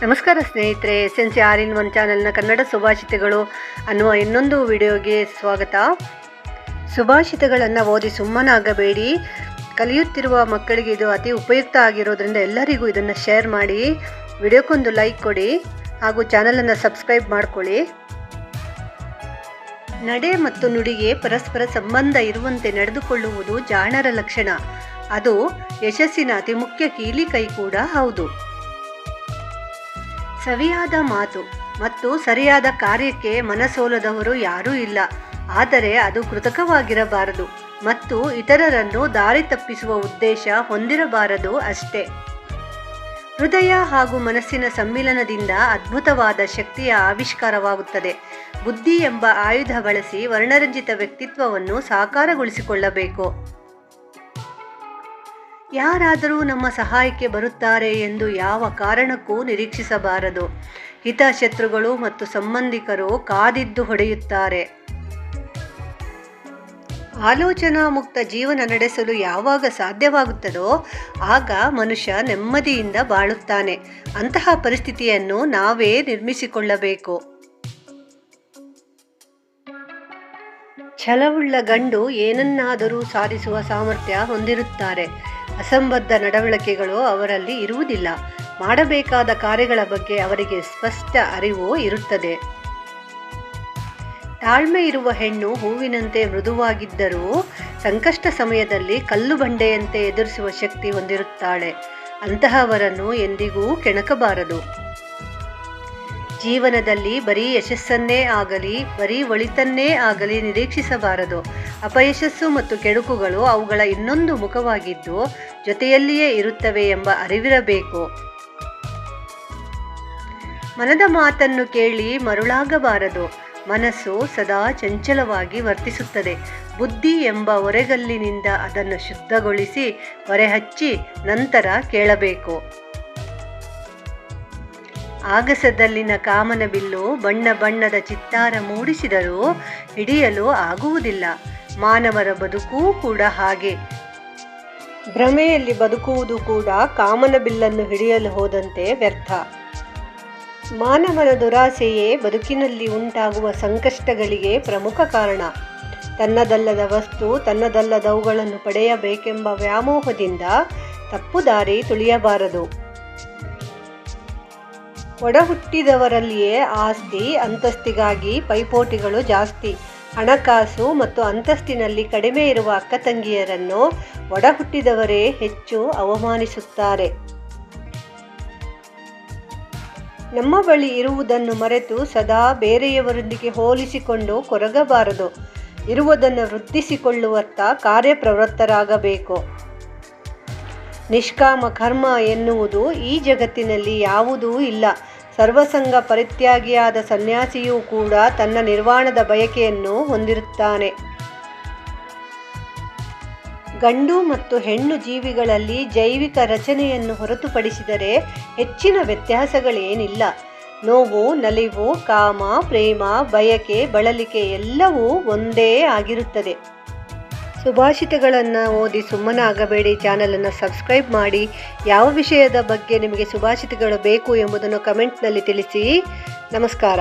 ನಮಸ್ಕಾರ ಸ್ನೇಹಿತರೆ, SNC All-in-One ಚಾನೆಲ್ನ ಕನ್ನಡ ಸುಭಾಷಿತಗಳು ಅನ್ನುವ ಇನ್ನೊಂದು ವಿಡಿಯೋಗೆ ಸ್ವಾಗತ. ಸುಭಾಷಿತಗಳನ್ನು ಓದಿ ಸುಮ್ಮನಾಗಬೇಡಿ. ಕಲಿಯುತ್ತಿರುವ ಮಕ್ಕಳಿಗೆ ಇದು ಅತಿ ಉಪಯುಕ್ತ ಆಗಿರೋದ್ರಿಂದ ಎಲ್ಲರಿಗೂ ಇದನ್ನು ಶೇರ್ ಮಾಡಿ, ವಿಡಿಯೋಕ್ಕೊಂದು ಲೈಕ್ ಕೊಡಿ ಹಾಗೂ ಚಾನಲನ್ನು ಸಬ್ಸ್ಕ್ರೈಬ್ ಮಾಡ್ಕೊಳ್ಳಿ. ನಡೆ ಮತ್ತು ನುಡಿಗೆ ಪರಸ್ಪರ ಸಂಬಂಧ ಇರುವಂತೆ ನಡೆದುಕೊಳ್ಳುವುದು ಜಾಣರ ಲಕ್ಷಣ. ಅದು ಯಶಸ್ಸಿನ ಅತಿ ಮುಖ್ಯ ಕೀಲಿಕೈ ಕೂಡ ಹೌದು. ಸವಿಯಾದ ಮಾತು ಮತ್ತು ಸರಿಯಾದ ಕಾರ್ಯಕ್ಕೆ ಮನಸೋಲದವರು ಯಾರೂ ಇಲ್ಲ. ಆದರೆ ಅದು ಕೃತಕವಾಗಿರಬಾರದು ಮತ್ತು ಇತರರನ್ನು ದಾರಿ ತಪ್ಪಿಸುವ ಉದ್ದೇಶ ಹೊಂದಿರಬಾರದು ಅಷ್ಟೇ. ಹೃದಯ ಹಾಗೂ ಮನಸ್ಸಿನ ಸಮ್ಮಿಲನದಿಂದ ಅದ್ಭುತವಾದ ಶಕ್ತಿಯ ಆವಿಷ್ಕಾರವಾಗುತ್ತದೆ. ಬುದ್ಧಿ ಎಂಬ ಆಯುಧ ಬಳಸಿ ವರ್ಣರಂಜಿತ ವ್ಯಕ್ತಿತ್ವವನ್ನು ಸಾಕಾರಗೊಳಿಸಿಕೊಳ್ಳಬೇಕು. ಯಾರಾದರೂ ನಮ್ಮ ಸಹಾಯಕ್ಕೆ ಬರುತ್ತಾರೆ ಎಂದು ಯಾವ ಕಾರಣಕ್ಕೂ ನಿರೀಕ್ಷಿಸಬಾರದು. ಹಿತಶತ್ರುಗಳು ಮತ್ತು ಸಂಬಂಧಿಕರು ಕಾದಿದ್ದು ಹೊಡೆಯುತ್ತಾರೆ. ಆಲೋಚನಾ ಮುಕ್ತ ಜೀವನ ನಡೆಸಲು ಯಾವಾಗ ಸಾಧ್ಯವಾಗುತ್ತದೋ ಆಗ ಮನುಷ್ಯ ನೆಮ್ಮದಿಯಿಂದ ಬಾಳುತ್ತಾನೆ. ಅಂತಹ ಪರಿಸ್ಥಿತಿಯನ್ನು ನಾವೇ ನಿರ್ಮಿಸಿಕೊಳ್ಳಬೇಕು. ಛಲವುಳ್ಳ ಗಂಡು ಏನನ್ನಾದರೂ ಸಾಧಿಸುವ ಸಾಮರ್ಥ್ಯ ಹೊಂದಿರುತ್ತಾರೆ. ಅಸಂಬದ್ಧ ನಡವಳಿಕೆಗಳು ಅವರಲ್ಲಿ ಇರುವುದಿಲ್ಲ. ಮಾಡಬೇಕಾದ ಕಾರ್ಯಗಳ ಬಗ್ಗೆ ಅವರಿಗೆ ಸ್ಪಷ್ಟ ಅರಿವು ಇರುತ್ತದೆ. ತಾಳ್ಮೆ ಇರುವ ಹೆಣ್ಣು ಹೂವಿನಂತೆ ಮೃದುವಾಗಿದ್ದರೂ ಸಂಕಷ್ಟ ಸಮಯದಲ್ಲಿ ಕಲ್ಲು ಬಂಡೆಯಂತೆ ಎದುರಿಸುವ ಶಕ್ತಿ ಹೊಂದಿರುತ್ತಾಳೆ. ಅಂತಹವರನ್ನು ಎಂದಿಗೂ ಕೆಣಕಬಾರದು. ಜೀವನದಲ್ಲಿ ಬರೀ ಯಶಸ್ಸನ್ನೇ ಆಗಲಿ ಬರೀ ಒಳಿತನ್ನೇ ಆಗಲಿ ನಿರೀಕ್ಷಿಸಬಾರದು. ಅಪಯಶಸ್ಸು ಮತ್ತು ಕೆಡುಕುಗಳು ಅವುಗಳ ಇನ್ನೊಂದು ಮುಖವಾಗಿದ್ದು ಜೊತೆಯಲ್ಲಿಯೇ ಇರುತ್ತವೆ ಎಂಬ ಅರಿವಿರಬೇಕು. ಮನದ ಮಾತನ್ನು ಕೇಳಿ ಮರುಳಾಗಬಾರದು. ಮನಸ್ಸು ಸದಾ ಚಂಚಲವಾಗಿ ವರ್ತಿಸುತ್ತದೆ. ಬುದ್ಧಿ ಎಂಬ ಒರೆಗಲ್ಲಿನಿಂದ ಅದನ್ನು ಶುದ್ಧಗೊಳಿಸಿ ಹೊರೆಹಚ್ಚಿ ನಂತರ ಕೇಳಬೇಕು. ಆಗಸದಲ್ಲಿನ ಕಾಮನ ಬಿಲ್ಲು ಬಣ್ಣ ಬಣ್ಣದ ಚಿತ್ತಾರ ಮೂಡಿಸಿದರೂ ಹಿಡಿಯಲು ಆಗುವುದಿಲ್ಲ. ಮಾನವರ ಬದುಕೂ ಕೂಡ ಹಾಗೆ. ಭ್ರಮೆಯಲ್ಲಿ ಬದುಕುವುದು ಕೂಡ ಕಾಮನ ಬಿಲ್ಲನ್ನು ಹಿಡಿಯಲು ಹೋದಂತೆ ವ್ಯರ್ಥ. ಮಾನವನ ದುರಾಸೆಯೇ ಬದುಕಿನಲ್ಲಿ ಉಂಟಾಗುವ ಸಂಕಷ್ಟಗಳಿಗೆ ಪ್ರಮುಖ ಕಾರಣ. ತನ್ನದಲ್ಲದ ವಸ್ತು ತನ್ನದಲ್ಲದವುಗಳನ್ನು ಪಡೆಯಬೇಕೆಂಬ ವ್ಯಾಮೋಹದಿಂದ ತಪ್ಪು ದಾರಿ ತುಳಿಯಬಾರದು. ಒಡಹುಟ್ಟಿದವರಲ್ಲಿಯೇ ಆಸ್ತಿ ಅಂತಸ್ತಿಗಾಗಿ ಪೈಪೋಟಿಗಳು ಜಾಸ್ತಿ. ಹಣಕಾಸು ಮತ್ತು ಅಂತಸ್ತಿನಲ್ಲಿ ಕಡಿಮೆ ಇರುವ ಅಕ್ಕ ತಂಗಿಯರನ್ನು ಒಡಹುಟ್ಟಿದವರೇ ಹೆಚ್ಚು ಅವಮಾನಿಸುತ್ತಾರೆ. ನಮ್ಮ ಬಳಿ ಇರುವುದನ್ನು ಮರೆತು ಸದಾ ಬೇರೆಯವರೊಂದಿಗೆ ಹೋಲಿಸಿಕೊಂಡು ಕೊರಗಬಾರದು. ಇರುವುದನ್ನು ವೃದ್ಧಿಸಿಕೊಳ್ಳುವತ್ತ ಕಾರ್ಯಪ್ರವೃತ್ತರಾಗಬೇಕು. ನಿಷ್ಕಾಮ ಕರ್ಮ ಎನ್ನುವುದು ಈ ಜಗತ್ತಿನಲ್ಲಿ ಯಾವುದೂ ಇಲ್ಲ. ಸರ್ವಸಂಗ ಪರಿತ್ಯಾಗಿಯಾದ ಸನ್ಯಾಸಿಯೂ ಕೂಡ ತನ್ನ ನಿರ್ವಾಣದ ಬಯಕೆಯನ್ನು ಹೊಂದಿರುತ್ತಾನೆ. ಗಂಡು ಮತ್ತು ಹೆಣ್ಣು ಜೀವಿಗಳಲ್ಲಿ ಜೈವಿಕ ರಚನೆಯನ್ನು ಹೊರತುಪಡಿಸಿದರೆ ಹೆಚ್ಚಿನ ವ್ಯತ್ಯಾಸಗಳೇನಿಲ್ಲ. ನೋವು, ನಲಿವು, ಕಾಮ, ಪ್ರೇಮ, ಬಯಕೆ, ಬಳಲಿಕೆ ಎಲ್ಲವೂ ಒಂದೇ ಆಗಿರುತ್ತದೆ. ಸುಭಾಷಿತಗಳನ್ನು ಓದಿ ಸುಮ್ಮನಾಗಬೇಡಿ. ಚಾನಲನ್ನು ಸಬ್ಸ್ಕ್ರೈಬ್ ಮಾಡಿ. ಯಾವ ವಿಷಯದ ಬಗ್ಗೆ ನಿಮಗೆ ಸುಭಾಷಿತಗಳು ಬೇಕು ಎಂಬುದನ್ನು ಕಮೆಂಟ್ನಲ್ಲಿ ತಿಳಿಸಿ. ನಮಸ್ಕಾರ.